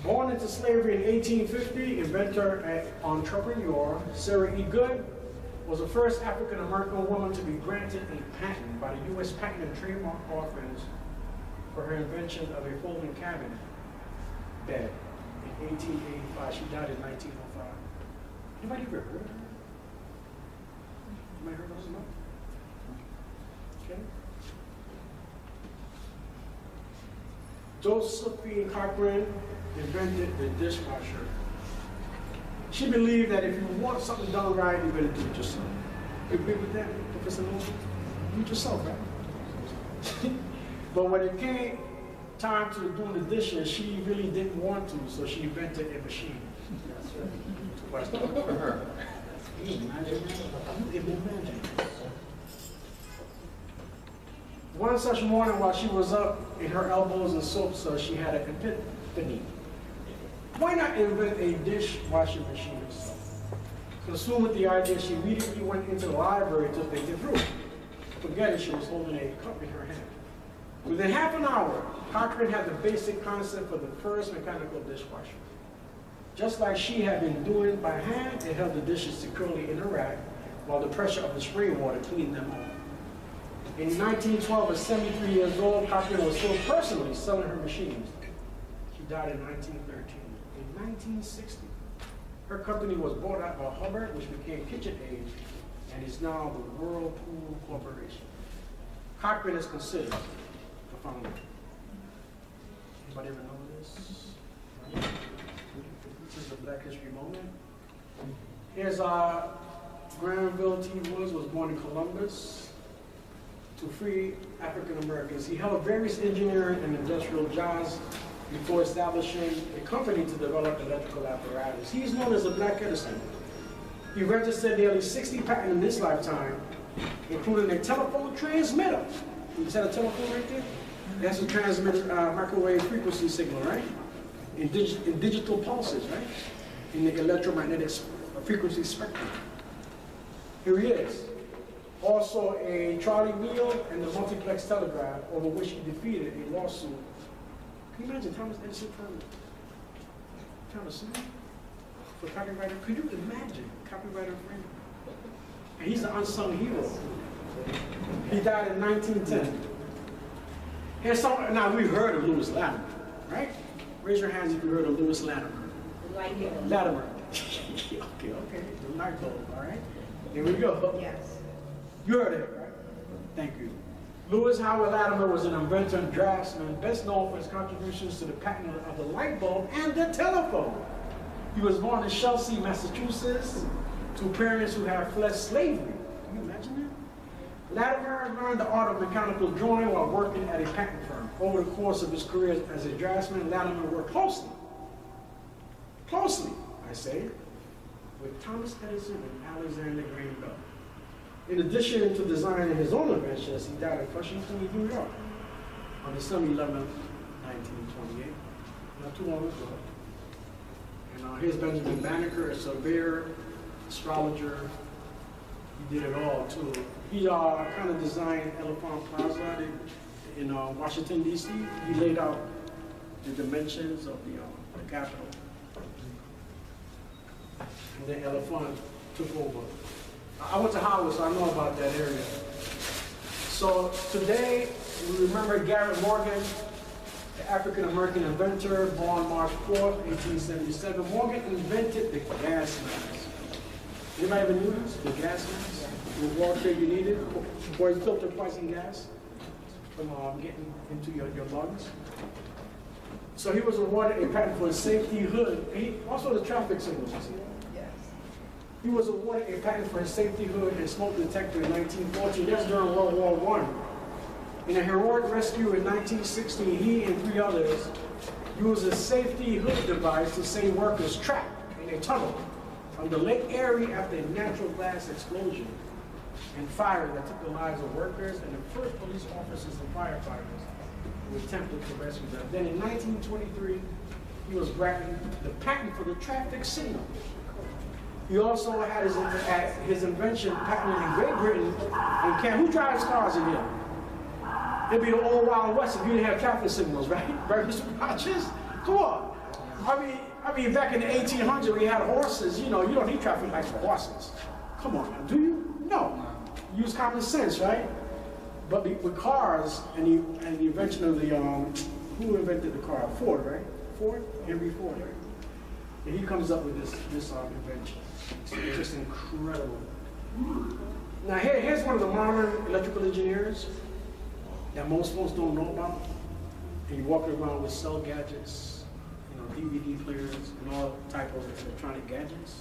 Born into slavery in 1850, inventor and entrepreneur Sarah E. Good was the first African-American woman to be granted a patent by the U.S. Patent and Trademark Office for her invention of a folding cabinet bed in 1885. She died in 1905. Anybody ever heard of her? Anybody heard of her? Okay. Josephine Cochran invented the dishwasher. She believed that if you want something done right, you better do it yourself. You agree with that, Professor Wilson? Do it yourself, right? But when it came time to doing the dishes, she really didn't want to, so she invented a machine. That's right. For her. One such morning while she was up in her elbows and soap, so she had an epiphany. Why not invent a dishwashing machine herself? Consumed with the idea, she immediately went into the library to think it through. Forget it, she was holding a cup in her hand. Within half an hour, Cochran had the basic concept for the first mechanical dishwasher. Just like she had been doing by hand, it held the dishes securely in a rack while the pressure of the spring water cleaned them off. In 1912, at 73 years old, Cochran was still personally selling her machines. She died in 1913. In 1960, her company was bought out by Hubbard, which became KitchenAid, and is now the Whirlpool Corporation. Cochran is considered the founder. Anybody ever know this? This is a Black History moment. Here's Granville T. Woods was born in Columbus to free African Americans. He held various engineering and industrial jobs before establishing a company to develop electrical apparatus. He's known as the Black Edison. He registered nearly 60 patents in his lifetime, including a telephone transmitter. You see a telephone right there? That's a transmitted microwave frequency signal, right? In digital pulses, right? In the electromagnetic frequency spectrum. Here he is. Also a trolley wheel and the multiplex telegraph, over which he defeated a lawsuit. Can you imagine Thomas Edison trying to sue for copyright? Could you imagine copyright infringement? And he's an unsung hero. He died in 1910. Here's some, now we've heard of Lewis Latimer, right? Raise your hands if you heard of Lewis Latimer. Latimer. okay. The light bulb, all right? Here we go. Yes. You heard it, right? Thank you. Lewis Howard Latimer was an inventor and draftsman, best known for his contributions to the patent of the light bulb and the telephone. He was born in Chelsea, Massachusetts, to parents who had fled slavery. Can you imagine that? Latimer learned the art of mechanical drawing while working at a patent firm. Over the course of his career as a draftsman, Latimer worked closely, I say, with Thomas Edison and Alexander Graham Bell. In addition to designing his own inventions, he died in Flushing, New York on December 11, 1928, not too long ago. And here's Benjamin Banneker, a surveyor, astrologer. He did it all too. He kind of designed Elephant Plaza in Washington, D.C. He laid out the dimensions of the Capitol. And then Elephant took over. I went to Howard, so I know about that area. So today, we remember Garrett Morgan, the African-American inventor, born March 4th, 1877. Morgan invented the gas mask. Anybody ever knew this? The gas mask? The water you needed for filter poison gas from getting into your lungs. So he was awarded a patent for a safety hood. Also the traffic signals, you see that? He was awarded a patent for his safety hood and smoke detector in 1914. That's during World War I. In a heroic rescue in 1916, he and 3 others used a safety hood device to save workers trapped in a tunnel from the Lake Erie after a natural gas explosion and fire that took the lives of workers and the first police officers and firefighters who attempted to rescue them. Then in 1923, he was granted the patent for the traffic signal. He also had his invention patented in Great Britain and Canada. Who drives cars in here? It'd be the old Wild West if you didn't have traffic signals, right? Mr. Rogers? Come on. I mean, back in the 1800s, we had horses. You know, you don't need traffic lights for horses. Come on, now, do you? No. Use common sense, right? But with cars and the invention of the who invented the car? Ford, right? Ford, Henry Ford, right? And he comes up with this invention. It's just incredible. Now here's one of the modern electrical engineers that most folks don't know about. And you walk around with cell gadgets, you know, DVD players, and all type of electronic gadgets.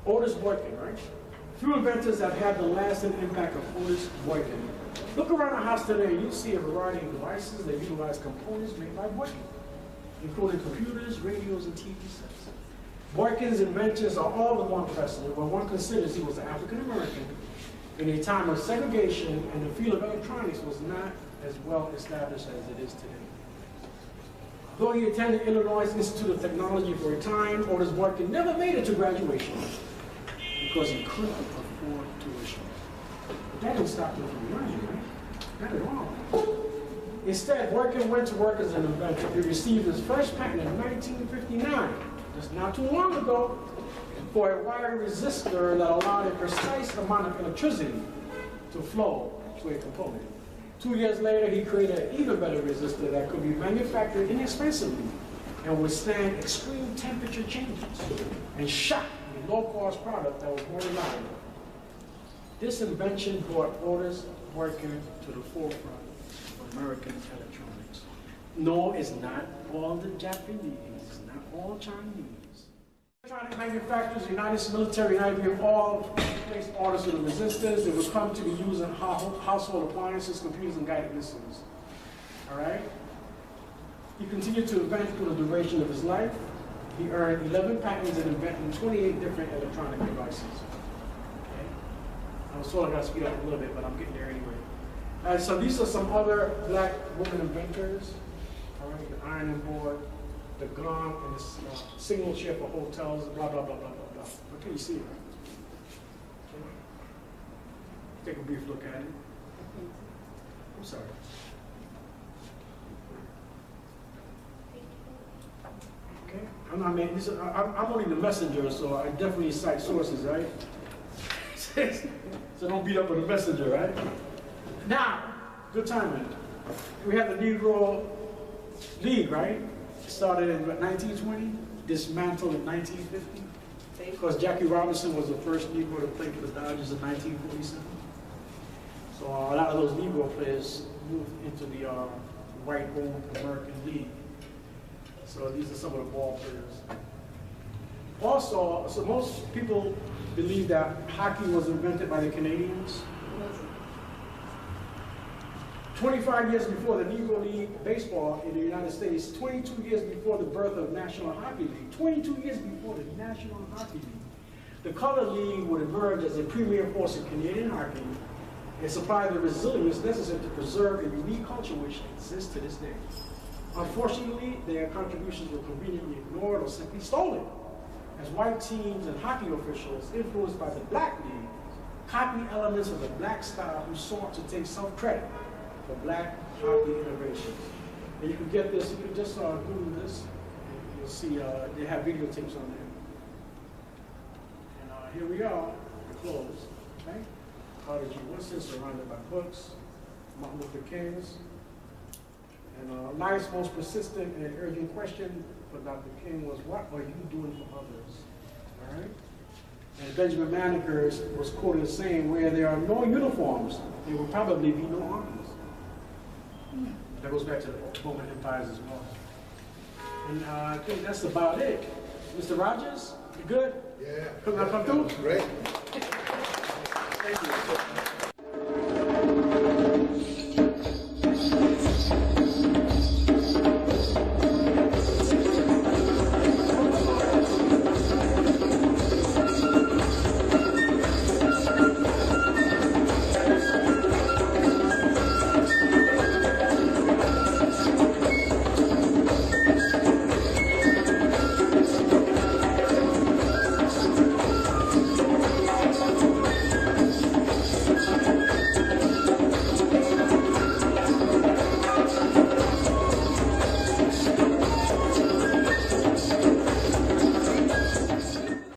Otis Boykin, right? Few inventors that had the lasting impact of Otis Boykin. Look around the house today, you'll see a variety of devices that utilize components made by Boykin, including computers, radios, and TV sets. Boykin's inventions are all the more impressive when one considers he was an African American in a time of segregation and the field of electronics was not as well established as it is today. Though he attended Illinois Institute of Technology for a time, Otis Boykin never made it to graduation because he couldn't afford tuition. But that didn't stop him from learning, right? Not at all. Instead, Boykin went to work as an inventor. He received his first patent in 1959, just not too long ago, for a wire resistor that allowed a precise amount of electricity to flow to a component. 2 years later, he created an even better resistor that could be manufactured inexpensively and withstand extreme temperature changes and shot a low-cost product that was more reliable. This invention brought Otis Boykin to the forefront of American electronics. No, it's not all the Japanese, it's not all Chinese. Electronic manufacturers, United States military, and IBM all placed orders for the resistors. It would come to be used in household appliances, computers, and guided missiles. All right? He continued to invent for the duration of his life. He earned 11 patents and invented 28 different electronic devices. Okay? I was told I got to speed up a little bit, but I'm getting there anyway. All right, so these are some other black women inventors. All right, the ironing board, the gong, and the signal chair for hotels, blah, blah, blah, blah, blah, blah. Okay, you see it, right? Okay. Take a brief look at it. I'm sorry. Okay, I'm only the messenger, so I definitely cite sources, right? So don't beat up on the messenger, right? Now, good timing. We have the Negro League, right? Started in 1920, dismantled in 1950. Because Jackie Robinson was the first Negro to play for the Dodgers in 1947. So a lot of those Negro players moved into the white-owned American League. So these are some of the ball players. Also, so most people believe that hockey was invented by the Canadians. 25 years before the Negro League baseball in the United States, 22 years before the birth of National Hockey League, 22 years before the National Hockey League, the Colored League would emerge as a premier force in Canadian hockey and supply the resilience necessary to preserve a unique culture which exists to this day. Unfortunately, their contributions were conveniently ignored or simply stolen, as white teams and hockey officials, influenced by the Black League, copied elements of the black style who sought to take self-credit for black hockey innovations. And you can get this, you can just Google this, and you'll see they have videotapes on there. And here we are, the close, okay? Carter G. Woodson, surrounded by books, Martin Luther King's. And life's most persistent and urgent question for Dr. King was, what are you doing for others? All right? And Benjamin Banneker was quoted as saying, where there are no uniforms, there will probably be no armies. That goes back to the Roman empires as well. And I think that's about it. Mr. Rogers, you good? Yeah. Come through? Great. Thank you.